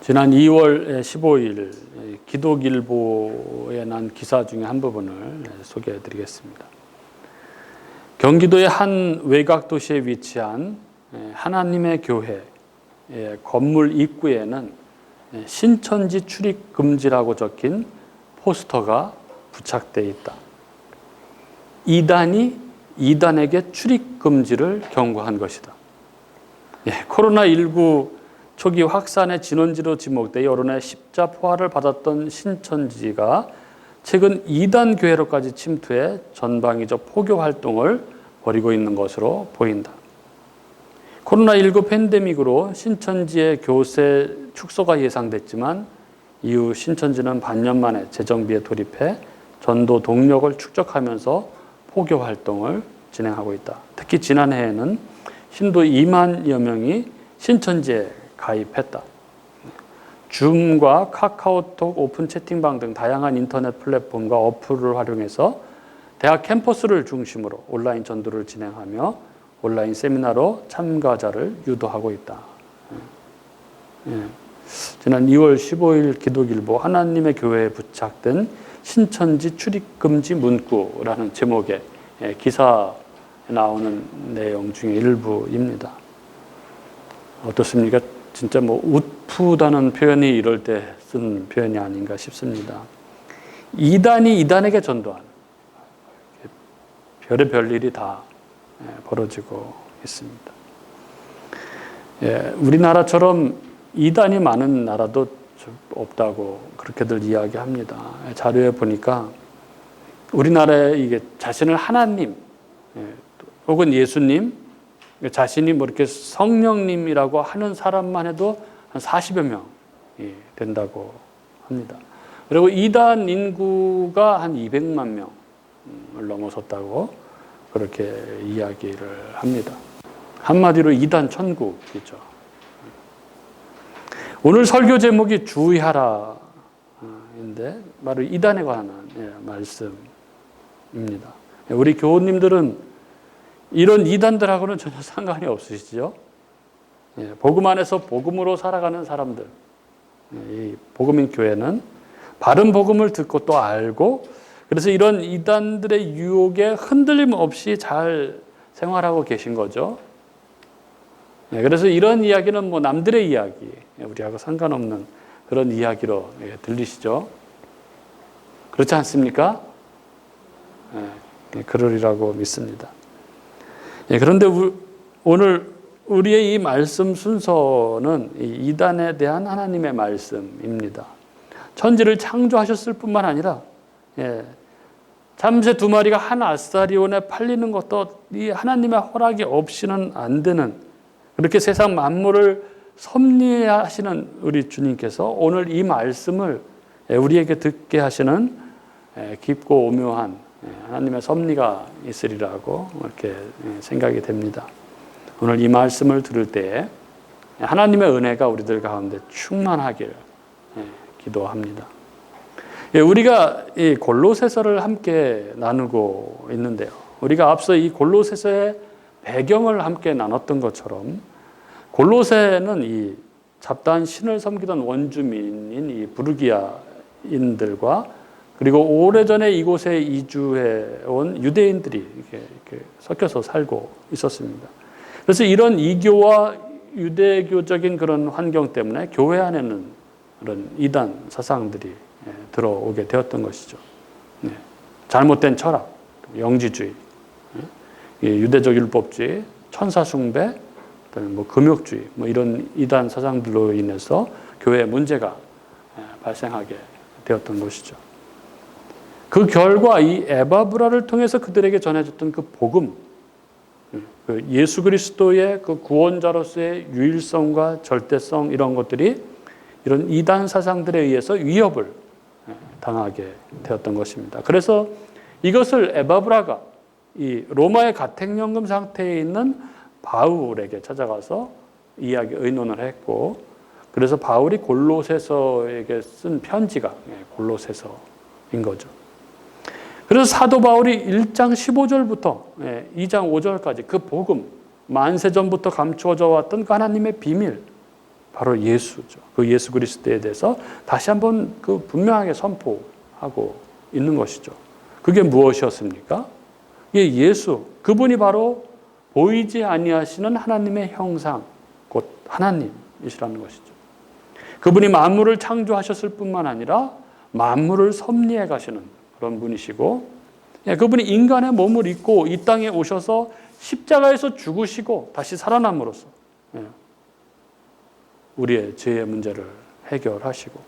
지난 2월 15일 기독일보에 난 기사 중에 한 부분을 소개해 드리겠습니다. 경기도의 한 외곽 도시에 위치한 하나님의 교회 건물 입구에는 신천지 출입 금지라고 적힌 포스터가 부착되어 있다. 이단이 이단에게 출입 금지를 경고한 것이다. 코로나19 초기 확산의 진원지로 지목돼 여론의 십자포화를 받았던 신천지가 최근 이단 교회로까지 침투해 전방위적 포교 활동을 벌이고 있는 것으로 보인다. 코로나19 팬데믹으로 신천지의 교세 축소가 예상됐지만 이후 신천지는 반년 만에 재정비에 돌입해 전도 동력을 축적하면서 포교 활동을 진행하고 있다. 특히 지난해에는 신도 2만여 명이 신천지에 가입했다. 줌과 카카오톡 오픈 채팅방 등 다양한 인터넷 플랫폼과 어플을 활용해서 대학 캠퍼스를 중심으로 온라인 전도를 진행하며 온라인 세미나로 참가자를 유도하고 있다. 지난 2월 15일 기독일보 하나님의 교회에 부착된 신천지 출입금지 문구라는 제목의 기사에 나오는 내용 중에 일부입니다. 어떻습니까? 진짜 웃프다는 표현이 이럴 때 쓴 표현이 아닌가 싶습니다. 이단이 이단에게 전도하는 별의별 일이 다 벌어지고 있습니다. 우리나라처럼 이단이 많은 나라도 없다고 그렇게들 이야기합니다. 자료에 보니까 우리나라에 이게 자신을 하나님 혹은 예수님 자신이 이렇게 성령님이라고 하는 사람만 해도 한 40여 명이 된다고 합니다. 그리고 이단 인구가 한 200만 명을 넘어섰다고 그렇게 이야기를 합니다. 한마디로 이단 천국이죠. 오늘 설교 제목이 주의하라인데 바로 이단에 관한 말씀입니다. 우리 교우님들은 이런 이단들하고는 전혀 상관이 없으시죠? 복음 안에서 복음으로 살아가는 사람들. 이 복음인 교회는 바른 복음을 듣고 또 알고 그래서 이런 이단들의 유혹에 흔들림 없이 잘 생활하고 계신 거죠. 그래서 이런 이야기는 남들의 이야기, 우리하고 상관없는 그런 이야기로 들리시죠? 그렇지 않습니까? 그러리라고 믿습니다. 그런데 오늘 우리의 이 말씀 순서는 이단에 대한 하나님의 말씀입니다. 천지를 창조하셨을 뿐만 아니라 참새 2마리가 한 아사리온에 팔리는 것도 이 하나님의 허락이 없이는 안 되는 그렇게 세상 만물을 섭리하시는 우리 주님께서 오늘 이 말씀을 우리에게 듣게 하시는 깊고 오묘한 하나님의 섭리가 있으리라고 이렇게 생각이 됩니다. 오늘 이 말씀을 들을 때 하나님의 은혜가 우리들 가운데 충만하길 기도합니다. 우리가 이 골로새서를 함께 나누고 있는데요. 우리가 앞서 이 골로새서의 배경을 함께 나눴던 것처럼 골로새는 이 잡다한 신을 섬기던 원주민인 이 부르기아인들과 그리고 오래전에 이곳에 이주해 온 유대인들이 이렇게 섞여서 살고 있었습니다. 그래서 이런 이교와 유대교적인 그런 환경 때문에 교회 안에는 그런 이단 사상들이 들어오게 되었던 것이죠. 잘못된 철학, 영지주의, 유대적 율법주의, 천사숭배, 금욕주의, 이런 이단 사상들로 인해서 교회에 문제가 발생하게 되었던 것이죠. 그 결과 이 에바브라를 통해서 그들에게 전해졌던 그 복음, 그 예수 그리스도의 그 구원자로서의 유일성과 절대성 이런 것들이 이런 이단 사상들에 의해서 위협을 당하게 되었던 것입니다. 그래서 이것을 에바브라가 이 로마의 가택연금 상태에 있는 바울에게 찾아가서 의논을 했고 그래서 바울이 골로새서에게 쓴 편지가 골로새서인 거죠. 그래서 사도 바울이 1장 15절부터 2장 5절까지 그 복음, 만세전부터 감추어져 왔던 그 하나님의 비밀, 바로 예수죠. 그 예수 그리스도에 대해서 다시 한번 그 분명하게 선포하고 있는 것이죠. 그게 무엇이었습니까? 예, 예수, 그분이 바로 보이지 아니하시는 하나님의 형상, 곧 하나님이시라는 것이죠. 그분이 만물을 창조하셨을 뿐만 아니라 만물을 섭리해 가시는 그런 분이시고, 예, 그분이 인간의 몸을 입고 이 땅에 오셔서 십자가에서 죽으시고 다시 살아남으로써 예, 우리의 죄의 문제를 해결하시고,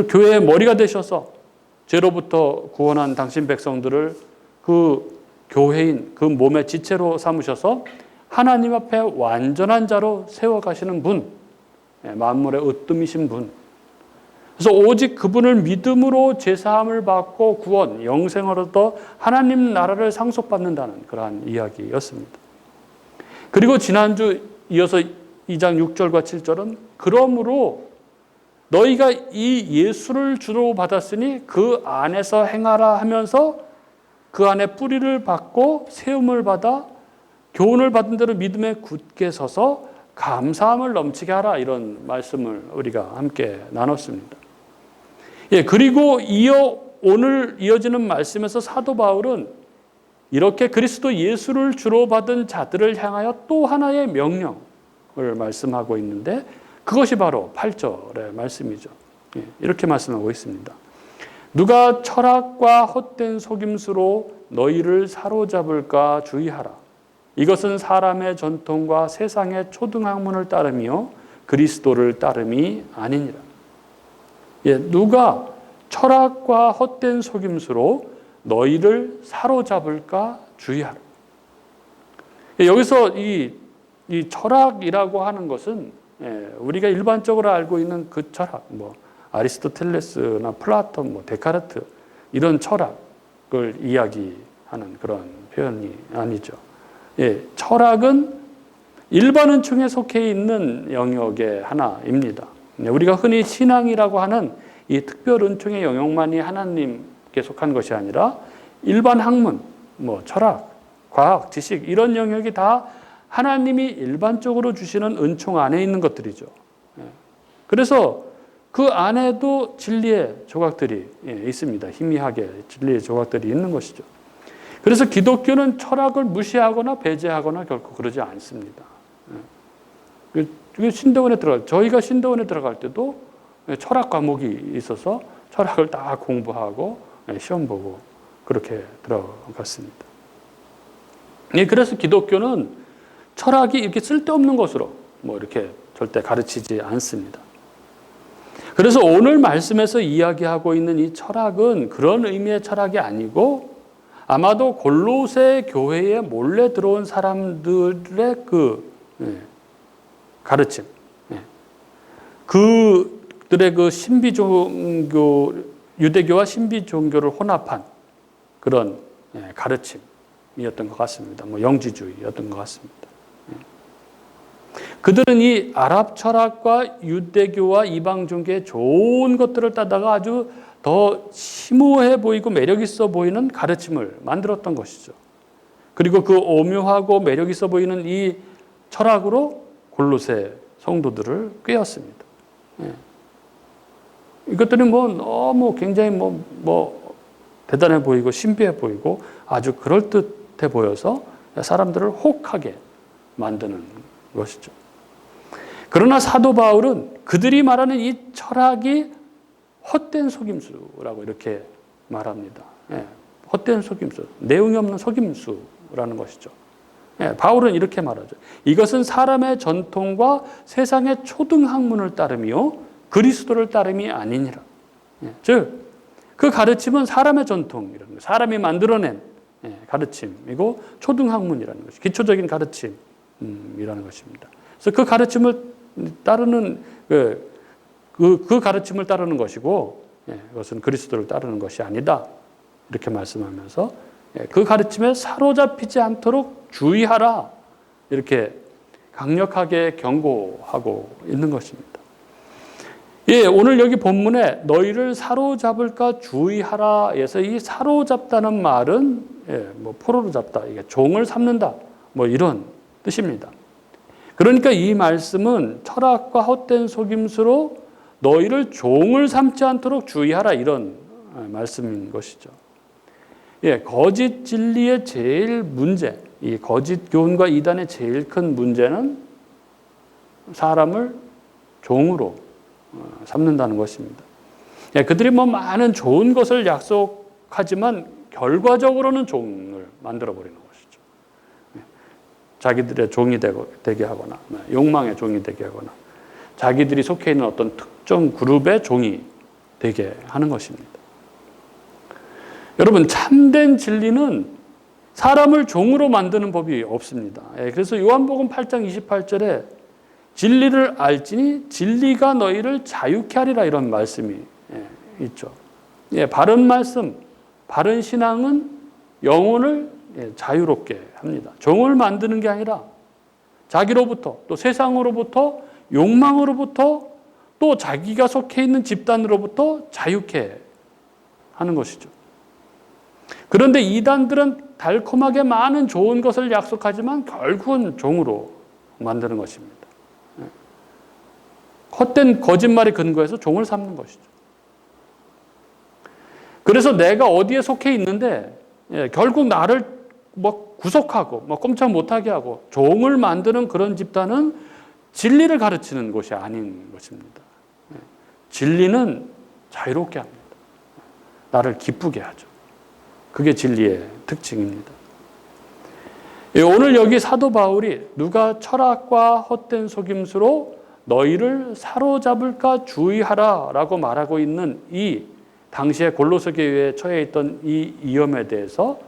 교회의 머리가 되셔서 죄로부터 구원한 당신 백성들을 그 교회인 그 몸의 지체로 삼으셔서 하나님 앞에 완전한 자로 세워가시는 분, 만물의 으뜸이신 분. 그래서 오직 그분을 믿음으로 죄사함을 받고 구원, 영생을 얻어 하나님 나라를 상속받는다는 그러한 이야기였습니다. 그리고 지난주 이어서 2장 6절과 7절은 그러므로 너희가 이 예수를 주로 받았으니 그 안에서 행하라 하면서 그 안에 뿌리를 받고 세움을 받아 교훈을 받은 대로 믿음에 굳게 서서 감사함을 넘치게 하라, 이런 말씀을 우리가 함께 나눴습니다. 예, 그리고 오늘 이어지는 말씀에서 사도 바울은 이렇게 그리스도 예수를 주로 받은 자들을 향하여 또 하나의 명령을 말씀하고 있는데 그것이 바로 8절의 말씀이죠. 예, 이렇게 말씀하고 있습니다. 누가 철학과 헛된 속임수로 너희를 사로잡을까 주의하라. 이것은 사람의 전통과 세상의 초등학문을 따르며 그리스도를 따름이 아니니라. 예, 누가 철학과 헛된 속임수로 너희를 사로잡을까 주의하라. 예, 여기서 이 철학이라고 하는 것은 우리가 일반적으로 알고 있는 그 철학, 아리스토텔레스나 플라톤, 데카르트 이런 철학을 이야기하는 그런 표현이 아니죠. 예, 철학은 일반 은총에 속해 있는 영역의 하나입니다. 우리가 흔히 신앙이라고 하는 이 특별 은총의 영역만이 하나님께 속한 것이 아니라 일반 학문, 철학, 과학, 지식 이런 영역이 다 하나님이 일반적으로 주시는 은총 안에 있는 것들이죠. 그래서 그 안에도 진리의 조각들이 있습니다. 희미하게 진리의 조각들이 있는 것이죠. 그래서 기독교는 철학을 무시하거나 배제하거나 결코 그러지 않습니다. 신대원에 저희가 신대원에 들어갈 때도 철학 과목이 있어서 철학을 다 공부하고 시험 보고 그렇게 들어갔습니다. 그래서 기독교는 철학이 이렇게 쓸데없는 것으로 이렇게 절대 가르치지 않습니다. 그래서 오늘 말씀에서 이야기하고 있는 이 철학은 그런 의미의 철학이 아니고 아마도 골로새 교회에 몰래 들어온 사람들의 그 가르침, 그들의 그 신비 종교, 유대교와 신비 종교를 혼합한 그런 가르침이었던 것 같습니다. 영지주의였던 것 같습니다. 그들은 이 아랍 철학과 유대교와 이방 종교의 좋은 것들을 따다가 아주 더 심오해 보이고 매력 있어 보이는 가르침을 만들었던 것이죠. 그리고 그 오묘하고 매력 있어 보이는 이 철학으로 골로새 성도들을 꿰었습니다. 이것들이 너무 굉장히 대단해 보이고 신비해 보이고 아주 그럴듯해 보여서 사람들을 혹하게 만드는 것이죠. 그러나 사도 바울은 그들이 말하는 이 철학이 헛된 속임수라고 이렇게 말합니다. 헛된 속임수, 내용이 없는 속임수라는 것이죠. 바울은 이렇게 말하죠. 이것은 사람의 전통과 세상의 초등학문을 따르며 그리스도를 따름이 아니니라. 즉, 그 가르침은 사람의 전통이라는 거예요. 사람이 만들어낸 가르침이고 초등학문이라는 것이 기초적인 가르침이라는 것입니다. 그래서 그 가르침을 따르는 그 가르침을 따르는 것이고 그것은 그리스도를 따르는 것이 아니다. 이렇게 말씀하면서 그 가르침에 사로잡히지 않도록 주의하라. 이렇게 강력하게 경고하고 있는 것입니다. 예, 오늘 여기 본문에 너희를 사로잡을까 주의하라에서 이 사로잡다는 말은 포로로 잡다, 이게 종을 삼는다, 이런 뜻입니다. 그러니까 이 말씀은 철학과 헛된 속임수로 너희를 종을 삼지 않도록 주의하라, 이런 말씀인 것이죠. 예, 거짓 진리의 제일 문제, 이 거짓 교훈과 이단의 제일 큰 문제는 사람을 종으로 삼는다는 것입니다. 예, 그들이 뭐 많은 좋은 것을 약속하지만 결과적으로는 종을 만들어버리는 것이죠. 예, 자기들의 종이 되게 하거나, 욕망의 종이 되게 하거나, 자기들이 속해 있는 어떤 특정 그룹의 종이 되게 하는 것입니다. 여러분, 참된 진리는 사람을 종으로 만드는 법이 없습니다. 그래서 요한복음 8장 28절에 진리를 알지니 진리가 너희를 자유케 하리라, 이런 말씀이 있죠. 바른 말씀, 바른 신앙은 영혼을 자유롭게 합니다. 종을 만드는 게 아니라 자기로부터, 또 세상으로부터, 욕망으로부터, 또 자기가 속해 있는 집단으로부터 자유케 하는 것이죠. 그런데 이단들은 달콤하게 많은 좋은 것을 약속하지만 결국은 종으로 만드는 것입니다. 헛된 거짓말에 근거해서 종을 삼는 것이죠. 그래서 내가 어디에 속해 있는데 결국 나를 구속하고 꼼짝 못하게 하고 종을 만드는 그런 집단은 진리를 가르치는 것이 아닌 것입니다. 진리는 자유롭게 합니다. 나를 기쁘게 하죠. 그게 진리의 특징입니다. 오늘 여기 사도 바울이 누가 철학과 헛된 속임수로 너희를 사로잡을까 주의하라 라고 말하고 있는 이 당시에 골로새 교회에 처해 있던 이 위험에 대해서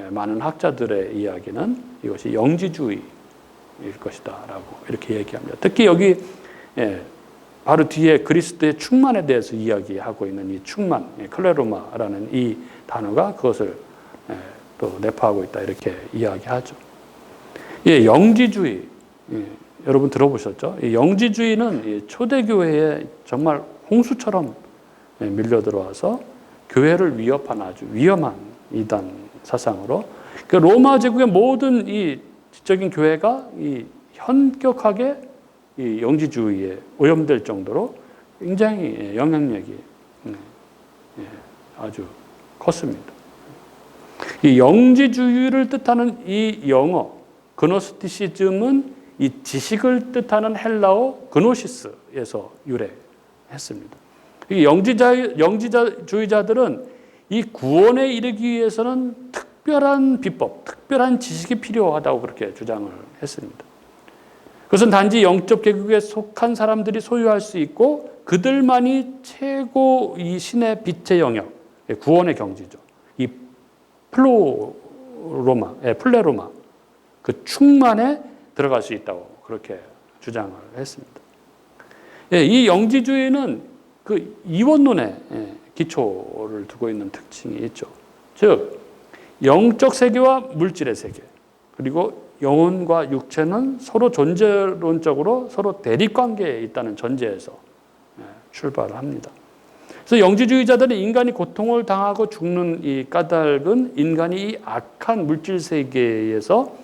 많은 학자들의 이야기는 이것이 영지주의일 것이다 라고 이렇게 얘기합니다. 특히 여기 바로 뒤에 그리스도의 충만에 대해서 이야기하고 있는 이 충만, 클레로마라는 이 단어가 그것을 또 내포하고 있다, 이렇게 이야기하죠. 영지주의, 여러분 들어보셨죠? 이 영지주의는 초대교회에 정말 홍수처럼 밀려 들어와서 교회를 위협하는 아주 위험한 이단 사상으로, 그러니까 로마 제국의 모든 이 지적인 교회가 이 현격하게 이 영지주의에 오염될 정도로 굉장히 영향력이 아주 컸습니다. 이 영지주의를 뜻하는 이 영어 그노스티시즘은 이 지식을 뜻하는 헬라어 그노시스에서 유래했습니다. 이 영지주의자들은 이 구원에 이르기 위해서는 특별한 비법, 특별한 지식이 필요하다고 그렇게 주장을 했습니다. 그것은 단지 영적 계급에 속한 사람들이 소유할 수 있고 그들만이 최고 이 신의 빛의 영역, 구원의 경지죠. 이 플레로마, 그 충만에 들어갈 수 있다고 그렇게 주장을 했습니다. 이 영지주의는 그 이원론에 기초를 두고 있는 특징이 있죠. 즉, 영적 세계와 물질의 세계, 그리고 영혼과 육체는 서로 존재론적으로 서로 대립관계에 있다는 전제에서 출발을 합니다. 그래서 영지주의자들은 인간이 고통을 당하고 죽는 이 까닭은 인간이 이 악한 물질 세계에서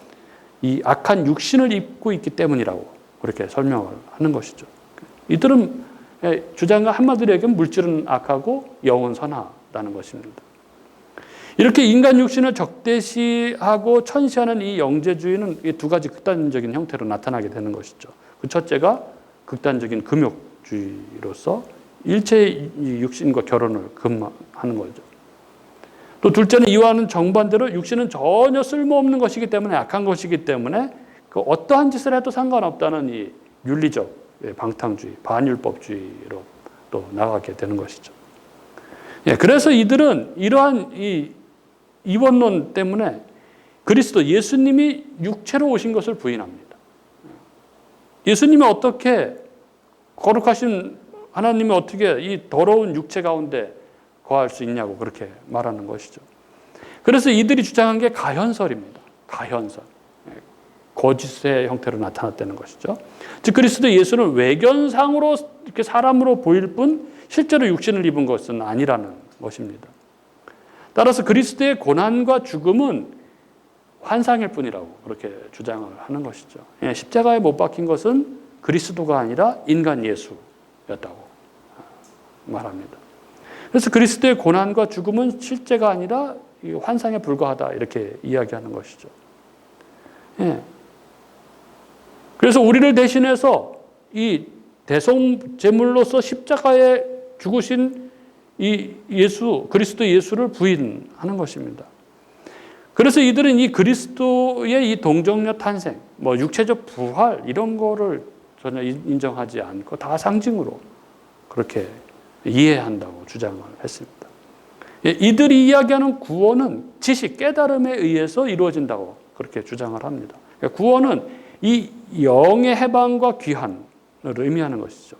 이 악한 육신을 입고 있기 때문이라고 그렇게 설명을 하는 것이죠. 이들은 주장과 한마디로 얘기하면 물질은 악하고 영은 선하다는 것입니다. 이렇게 인간 육신을 적대시하고 천시하는 이 영재주의는 이 두 가지 극단적인 형태로 나타나게 되는 것이죠. 그 첫째가 극단적인 금욕주의로서 일체의 육신과 결혼을 금하는 거죠. 또 둘째는 이와는 정반대로 육신은 전혀 쓸모없는 것이기 때문에, 악한 것이기 때문에 그 어떠한 짓을 해도 상관없다는 이 윤리적 방탕주의, 반율법주의로 또 나가게 되는 것이죠. 그래서 이들은 이러한 이 이원론 때문에 그리스도 예수님이 육체로 오신 것을 부인합니다. 예수님이 어떻게 거룩하신 하나님이 어떻게 이 더러운 육체 가운데 거할 수 있냐고 그렇게 말하는 것이죠. 그래서 이들이 주장한 게 가현설입니다. 가현설. 거짓의 형태로 나타났다는 것이죠. 즉 그리스도 예수는 외견상으로 이렇게 사람으로 보일 뿐 실제로 육신을 입은 것은 아니라는 것입니다. 따라서 그리스도의 고난과 죽음은 환상일 뿐이라고 그렇게 주장을 하는 것이죠. 십자가에 못 박힌 것은 그리스도가 아니라 인간 예수였다고 말합니다. 그래서 그리스도의 고난과 죽음은 실제가 아니라 환상에 불과하다 이렇게 이야기하는 것이죠. 그래서 우리를 대신해서 이 대속제물로서 십자가에 죽으신 이 예수, 그리스도 예수를 부인하는 것입니다. 그래서 이들은 이 그리스도의 이 동정녀 탄생, 뭐 육체적 부활 이런 거를 전혀 인정하지 않고 다 상징으로 그렇게 이해한다고 주장을 했습니다. 이들이 이야기하는 구원은 지식, 깨달음에 의해서 이루어진다고 그렇게 주장을 합니다. 구원은 이 영의 해방과 귀환을 의미하는 것이죠.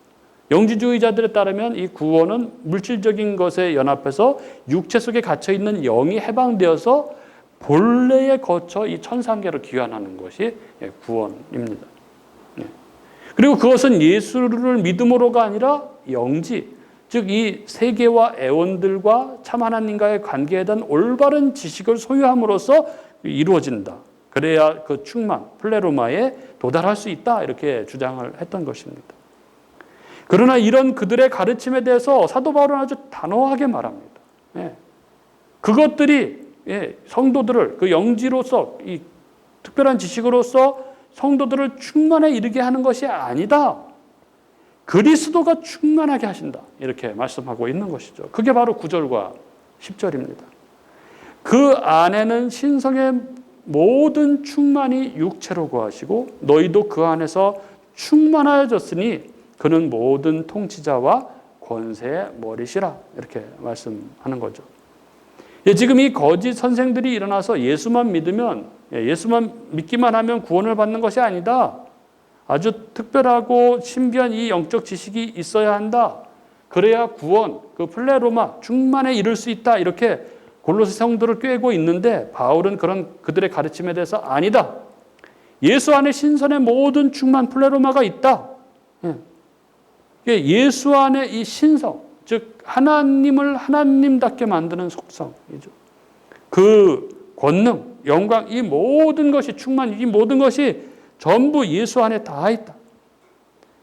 영지주의자들에 따르면 이 구원은 물질적인 것에 연합해서 육체 속에 갇혀있는 영이 해방되어서 본래에 거쳐 이 천상계로 귀환하는 것이 구원입니다. 그리고 그것은 예수를 믿음으로가 아니라 영지, 즉 이 세계와 애원들과 참 하나님과의 관계에 대한 올바른 지식을 소유함으로써 이루어진다. 그래야 그 충만, 플레로마에 도달할 수 있다. 이렇게 주장을 했던 것입니다. 그러나 이런 그들의 가르침에 대해서 사도 바울은 아주 단호하게 말합니다. 그것들이 성도들을 그 영지로서 이 특별한 지식으로서 성도들을 충만에 이르게 하는 것이 아니다. 그리스도가 충만하게 하신다. 이렇게 말씀하고 있는 것이죠. 그게 바로 9절과 10절입니다. 그 안에는 신성의 모든 충만이 육체로 거하시고 너희도 그 안에서 충만하여졌으니 그는 모든 통치자와 권세의 머리시라. 이렇게 말씀하는 거죠. 지금 이 거짓 선생들이 일어나서 예수만 믿으면, 예수만 믿기만 하면 구원을 받는 것이 아니다. 아주 특별하고 신비한 이 영적 지식이 있어야 한다. 그래야 구원, 그 플레로마, 충만에 이를 수 있다. 이렇게 골로새 성도를 꿰고 있는데 바울은 그런 그들의 가르침에 대해서 아니다. 예수 안에 신선의 모든 충만 플레로마가 있다. 예수 안에 이 신성, 즉 하나님을 하나님답게 만드는 속성이죠. 그 권능, 영광, 이 모든 것이 충만, 이 모든 것이 전부 예수 안에 다 있다.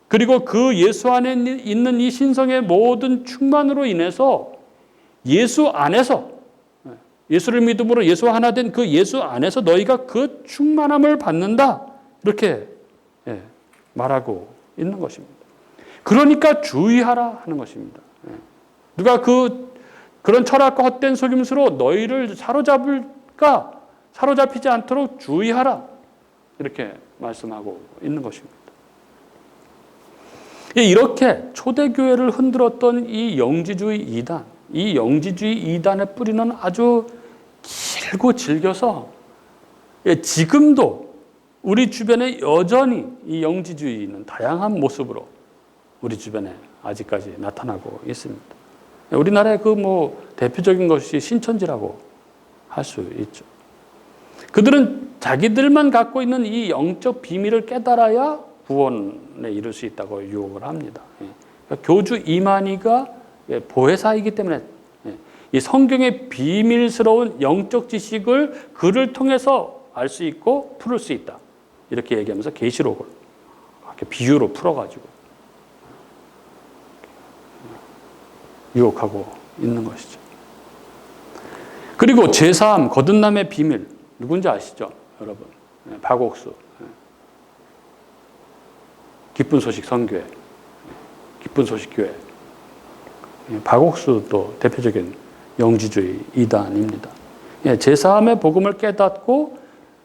그리고 그 예수 안에 있는 이 신성의 모든 충만으로 인해서 예수 안에서, 예수를 믿음으로 예수와 하나 된 그 예수 안에서 너희가 그 충만함을 받는다. 이렇게 말하고 있는 것입니다. 그러니까 주의하라 하는 것입니다. 누가 그런 철학과 헛된 속임수로 너희를 사로잡을까? 사로잡히지 않도록 주의하라. 이렇게 말씀하고 있는 것입니다. 이렇게 초대교회를 흔들었던 이 영지주의 이단, 이 영지주의 이단의 뿌리는 아주 길고 질겨서 지금도 우리 주변에 여전히 이 영지주의는 다양한 모습으로 우리 주변에 아직까지 나타나고 있습니다. 우리나라의 대표적인 것이 신천지라고 할 수 있죠. 그들은 자기들만 갖고 있는 이 영적 비밀을 깨달아야 구원에 이를 수 있다고 유혹을 합니다. 그러니까 교주 이만희가 보혜사이기 때문에 이 성경의 비밀스러운 영적 지식을 그를 통해서 알 수 있고 풀을 수 있다. 이렇게 얘기하면서 계시록을 이렇게 비유로 풀어가지고 유혹하고 있는 것이죠. 그리고 제3 거듭남의 비밀 누군지 아시죠, 여러분? 박옥수, 기쁜 소식 선교회, 기쁜 소식 교회. 박옥수도 대표적인 영지주의 이단입니다. 제3의 복음을 깨닫고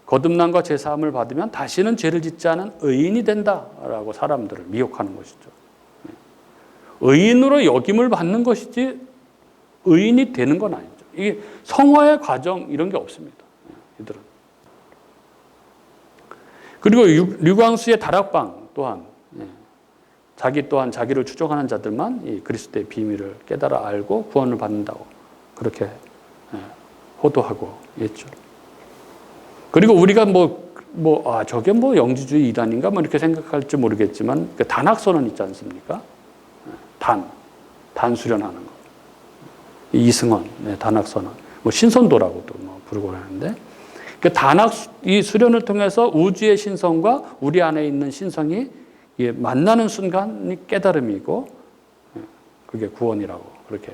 거듭남과 제3을 받으면 다시는 죄를 짓지 않은 의인이 된다라고 사람들을 미혹하는 것이죠. 의인으로 여김을 받는 것이지 의인이 되는 건 아니죠. 이게 성화의 과정 이런 게 없습니다. 이들은. 그리고 류광수의 다락방 또한 자기 또한 자기를 추종하는 자들만 이 그리스도의 비밀을 깨달아 알고 구원을 받는다고 그렇게 호도하고 있죠. 그리고 우리가 저게 영지주의 이단인가 이렇게 생각할지 모르겠지만 그 단학선언 있지 않습니까? 단 수련하는 거. 이승헌 단학선언, 신선도라고도 부르고 하는데 단학 이 수련을 통해서 우주의 신성과 우리 안에 있는 신성이 만나는 순간이 깨달음이고, 그게 구원이라고 그렇게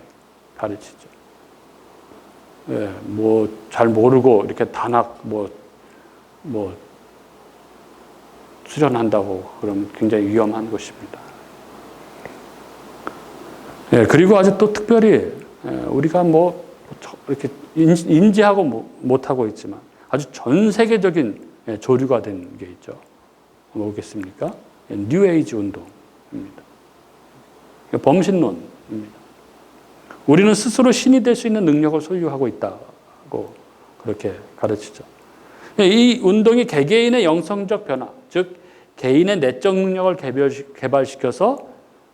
가르치죠. 뭐 잘 모르고 이렇게 단학 뭐 수련한다고 그러면 굉장히 위험한 것입니다. 그리고 아주 또 특별히 우리가 뭐 이렇게 인지하고 못하고 있지만 아주 전 세계적인 조류가 된 게 있죠. 뭐겠습니까? 뉴에이지 운동입니다. 범신론입니다. 우리는 스스로 신이 될 수 있는 능력을 소유하고 있다고 그렇게 가르치죠. 이 운동이 개개인의 영성적 변화, 즉 개인의 내적 능력을 개발시켜서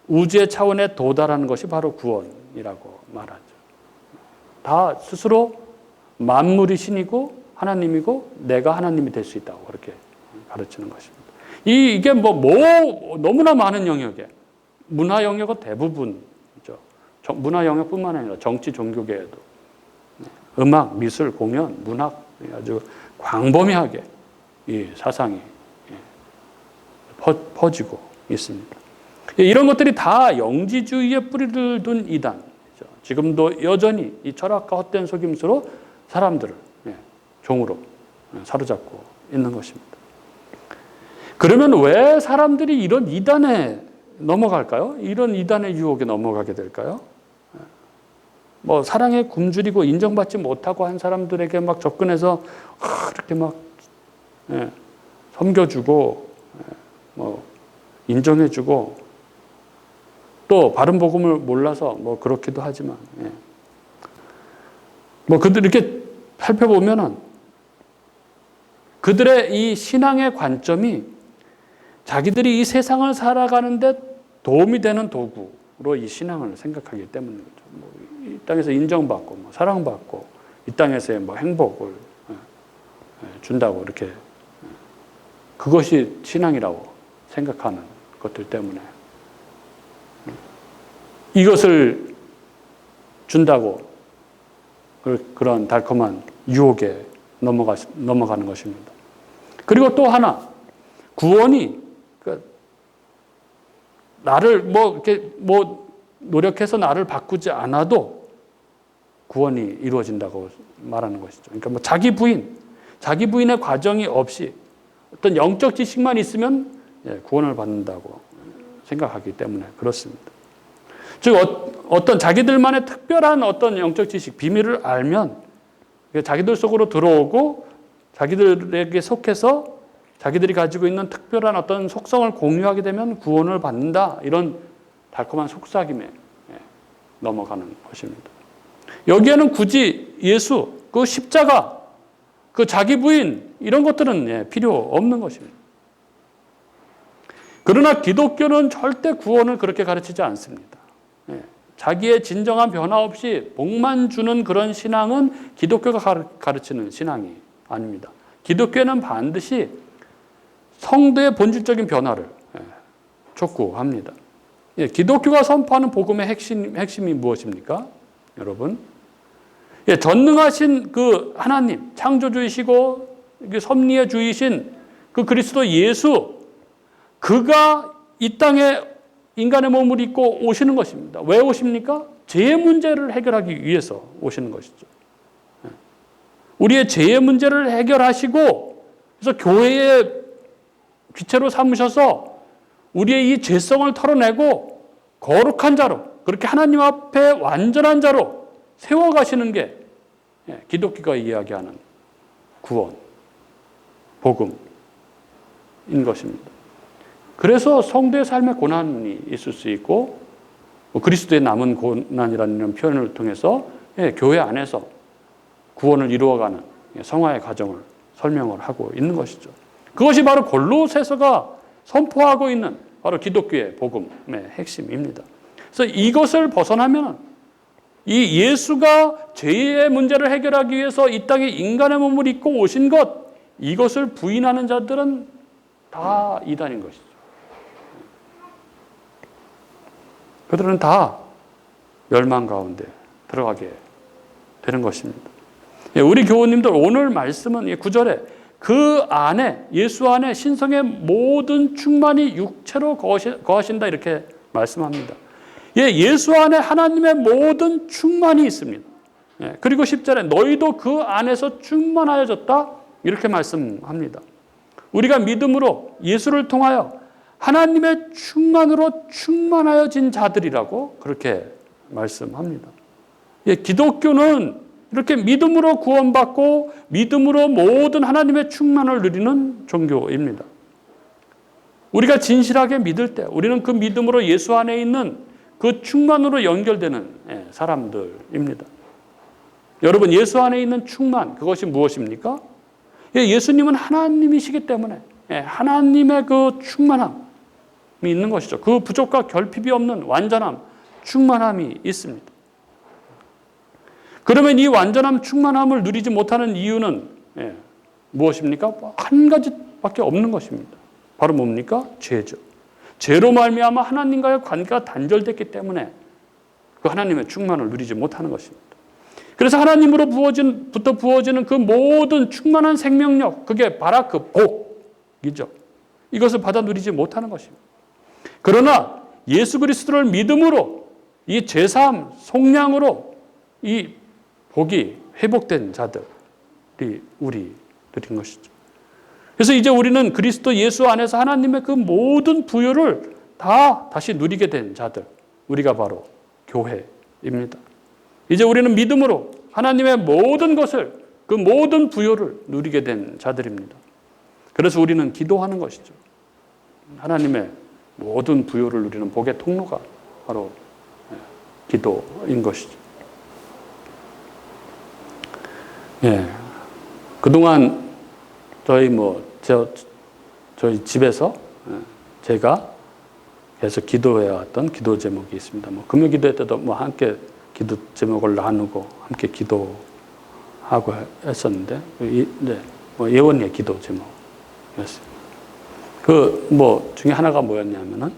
우주의 차원에 도달하는 것이 바로 구원이라고 말하죠. 다 스스로 만물이 신이고 하나님이고 내가 하나님이 될 수 있다고 그렇게 가르치는 것입니다. 이게 너무나 많은 영역에 문화 영역은 대부분이죠. 문화 영역뿐만 아니라 정치, 종교계에도 음악, 미술, 공연, 문학 아주 광범위하게 이 사상이 퍼지고 있습니다. 이런 것들이 다 영지주의의 뿌리를 둔 이단이죠. 지금도 여전히 이 철학과 헛된 속임수로 사람들을 종으로 사로잡고 있는 것입니다. 그러면 왜 사람들이 이런 이단에 넘어갈까요? 이런 이단의 유혹에 넘어가게 될까요? 뭐 사랑에 굶주리고 인정받지 못하고 한 사람들에게 막 접근해서 이렇게 막 섬겨주고 뭐 인정해주고 또 바른 복음을 몰라서 뭐 그렇기도 하지만 뭐 그들 이렇게 살펴보면은 그들의 이 신앙의 관점이 자기들이 이 세상을 살아가는데 도움이 되는 도구로 이 신앙을 생각하기 때문인 거죠. 이 땅에서 인정받고 사랑받고 이 땅에서의 행복을 준다고 이렇게 그것이 신앙이라고 생각하는 것들 때문에 이것을 준다고 그런 달콤한 유혹에 넘어가는 것입니다. 그리고 또 하나 구원이 나를 이렇게 노력해서 나를 바꾸지 않아도 구원이 이루어진다고 말하는 것이죠. 그러니까 자기 부인의 과정이 없이 어떤 영적 지식만 있으면 구원을 받는다고 생각하기 때문에 그렇습니다. 즉 어떤 자기들만의 특별한 어떤 영적 지식, 비밀을 알면 자기들 속으로 들어오고 자기들에게 속해서 자기들이 가지고 있는 특별한 어떤 속성을 공유하게 되면 구원을 받는다. 이런 달콤한 속삭임에 넘어가는 것입니다. 여기에는 굳이 예수, 그 십자가, 그 자기 부인 이런 것들은 필요 없는 것입니다. 그러나 기독교는 절대 구원을 그렇게 가르치지 않습니다. 자기의 진정한 변화 없이 복만 주는 그런 신앙은 기독교가 가르치는 신앙이 아닙니다. 기독교는 반드시 성도의 본질적인 변화를 촉구합니다. 기독교가 선포하는 복음의 핵심이 무엇입니까? 여러분, 전능하신 그 하나님, 창조주이시고 섭리의 주이신 그 그리스도 예수, 그가 이 땅에 인간의 몸을 입고 오시는 것입니다. 왜 오십니까? 죄의 문제를 해결하기 위해서 오시는 것이죠. 우리의 죄의 문제를 해결하시고 그래서 교회의 귀체로 삼으셔서 우리의 이 죄성을 털어내고 거룩한 자로 그렇게 하나님 앞에 완전한 자로 세워가시는 게 기독교가 이야기하는 구원, 복음인 것입니다. 그래서 성도의 삶에 고난이 있을 수 있고 그리스도의 남은 고난이라는 표현을 통해서 교회 안에서 구원을 이루어가는 성화의 과정을 설명을 하고 있는 것이죠. 그것이 바로 골로새서가 선포하고 있는 바로 기독교의 복음의 핵심입니다. 그래서 이것을 벗어나면 이 예수가 죄의 문제를 해결하기 위해서 이 땅에 인간의 몸을 입고 오신 것, 이것을 부인하는 자들은 다 이단인 것이죠. 그들은 다 멸망 가운데 들어가게 되는 것입니다. 우리 교우님들 오늘 말씀은 9절에 그 안에 예수 안에 신성의 모든 충만이 육체로 거하신다 이렇게 말씀합니다. 예수 안에 하나님의 모든 충만이 있습니다. 그리고 10절에 너희도 그 안에서 충만하여졌다 이렇게 말씀합니다. 우리가 믿음으로 예수를 통하여 하나님의 충만으로 충만하여진 자들이라고 그렇게 말씀합니다. 기독교는 이렇게 믿음으로 구원받고 믿음으로 모든 하나님의 충만을 누리는 종교입니다. 우리가 진실하게 믿을 때 우리는 그 믿음으로 예수 안에 있는 그 충만으로 연결되는 사람들입니다. 여러분, 예수 안에 있는 충만, 그것이 무엇입니까? 예수님은 하나님이시기 때문에 하나님의 그 충만함이 있는 것이죠. 그 부족과 결핍이 없는 완전함, 충만함이 있습니다. 그러면 이 완전함, 충만함을 누리지 못하는 이유는 무엇입니까? 한 가지밖에 없는 것입니다. 바로 뭡니까? 죄죠. 죄로 말미암아 하나님과의 관계가 단절됐기 때문에 그 하나님의 충만을 누리지 못하는 것입니다. 그래서 하나님으로부터 부어지는 그 모든 충만한 생명력, 그게 바라크, 복이죠. 이것을 받아 누리지 못하는 것입니다. 그러나 예수 그리스도를 믿음으로 이 제사함, 속량으로 이 복이 회복된 자들이 우리들인 것이죠. 그래서 이제 우리는 그리스도 예수 안에서 하나님의 그 모든 부요를 다시 누리게 된 자들, 우리가 바로 교회입니다. 이제 우리는 믿음으로 하나님의 모든 것을, 그 모든 부요를 누리게 된 자들입니다. 그래서 우리는 기도하는 것이죠. 하나님의 모든 부요를 누리는 복의 통로가 바로 기도인 것이죠. 그동안 저희 집에서 제가 계속 기도해왔던 기도 제목이 있습니다. 금요 기도회 때도 함께 기도 제목을 나누고 함께 기도하고 했었는데, 예원이의 기도 제목이었습니다. 중에 하나가 뭐였냐면은,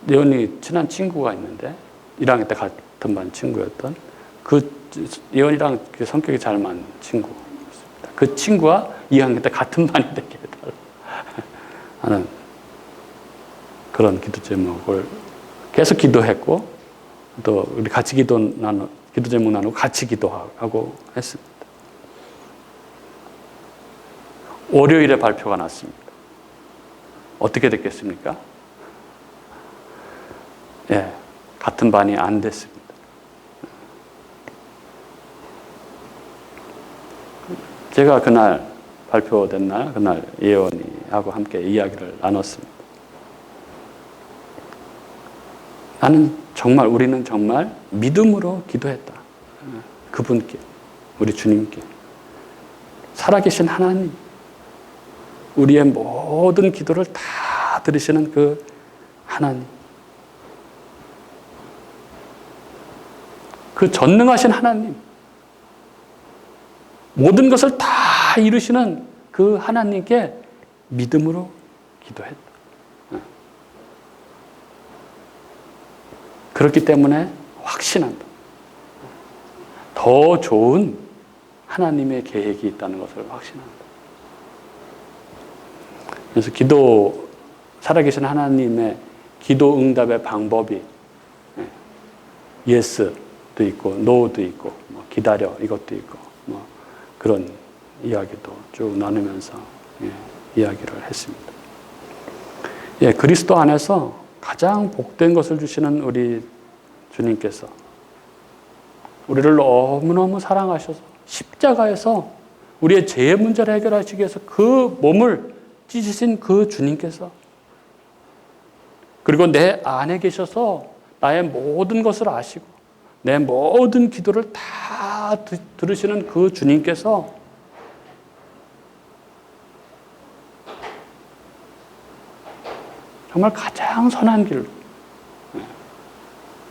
예원이 친한 친구가 있는데, 1학년 때 같은 반 친구였던, 예원이랑 성격이 잘 맞는 친구였습니다. 그 친구와 2학년 때 같은 반이 되게 해달라 하는 그런 기도 제목을 계속 기도했고, 또 우리 같이 기도 제목 나누고 같이 기도하고 했습니다. 월요일에 발표가 났습니다. 어떻게 됐겠습니까? 같은 반이 안 됐습니다. 제가 그날 발표된 날, 그날 예원이하고 함께 이야기를 나눴습니다. 우리는 정말 믿음으로 기도했다. 그분께, 우리 주님께. 살아계신 하나님, 우리의 모든 기도를 다 들으시는 그 하나님. 그 전능하신 하나님. 모든 것을 다 이루시는 그 하나님께 믿음으로 기도했다. 그렇기 때문에 확신한다. 더 좋은 하나님의 계획이 있다는 것을 확신한다. 그래서 살아계신 하나님의 기도 응답의 방법이 예스도 있고, 노도 있고, 기다려 이것도 있고, 그런 이야기도 쭉 나누면서 이야기를 했습니다. 그리스도 안에서 가장 복된 것을 주시는 우리 주님께서 우리를 너무너무 사랑하셔서 십자가에서 우리의 죄의 문제를 해결하시기 위해서 그 몸을 찢으신 그 주님께서, 그리고 내 안에 계셔서 나의 모든 것을 아시고 내 모든 기도를 다 들으시는 그 주님께서 정말 가장 선한 길로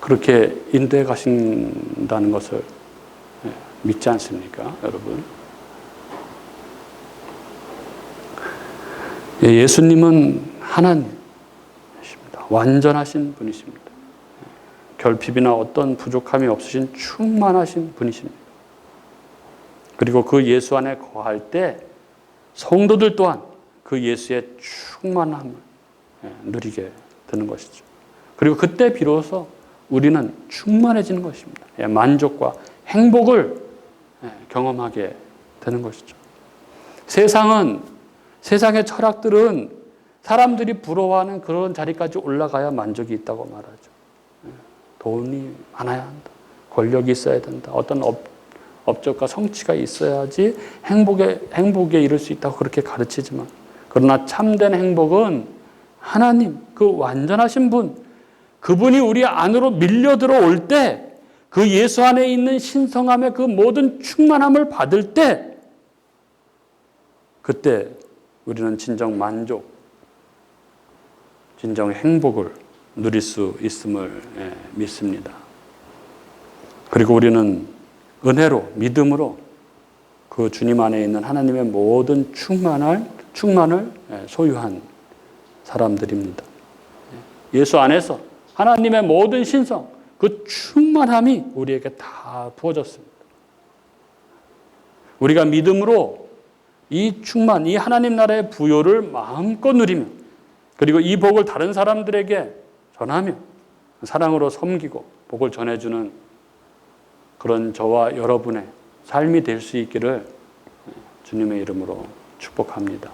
그렇게 인도해 가신다는 것을 믿지 않습니까, 여러분? 예수님은 하나님이십니다. 완전하신 분이십니다. 결핍이나 어떤 부족함이 없으신 충만하신 분이십니다. 그리고 그 예수 안에 거할 때 성도들 또한 그 예수의 충만함을 누리게 되는 것이죠. 그리고 그때 비로소 우리는 충만해지는 것입니다. 만족과 행복을 경험하게 되는 것이죠. 세상의 철학들은 사람들이 부러워하는 그런 자리까지 올라가야 만족이 있다고 말하죠. 돈이 많아야 한다. 권력이 있어야 된다. 어떤 업적과 성취가 있어야지 행복에 이를 수 있다고 그렇게 가르치지만, 그러나 참된 행복은 하나님, 그 완전하신 분, 그분이 우리 안으로 밀려 들어올 때, 그 예수 안에 있는 신성함의 그 모든 충만함을 받을 때, 그때 우리는 진정 만족, 진정 행복을 누릴 수 있음을 믿습니다. 그리고 우리는 은혜로, 믿음으로 그 주님 안에 있는 하나님의 모든 충만을 소유한 사람들입니다. 예수 안에서 하나님의 모든 신성, 그 충만함이 우리에게 다 부어졌습니다. 우리가 믿음으로 이 충만, 이 하나님 나라의 부요를 마음껏 누리며, 그리고 이 복을 다른 사람들에게 전하며 사랑으로 섬기고 복을 전해주는 그런 저와 여러분의 삶이 될 수 있기를 주님의 이름으로 축복합니다.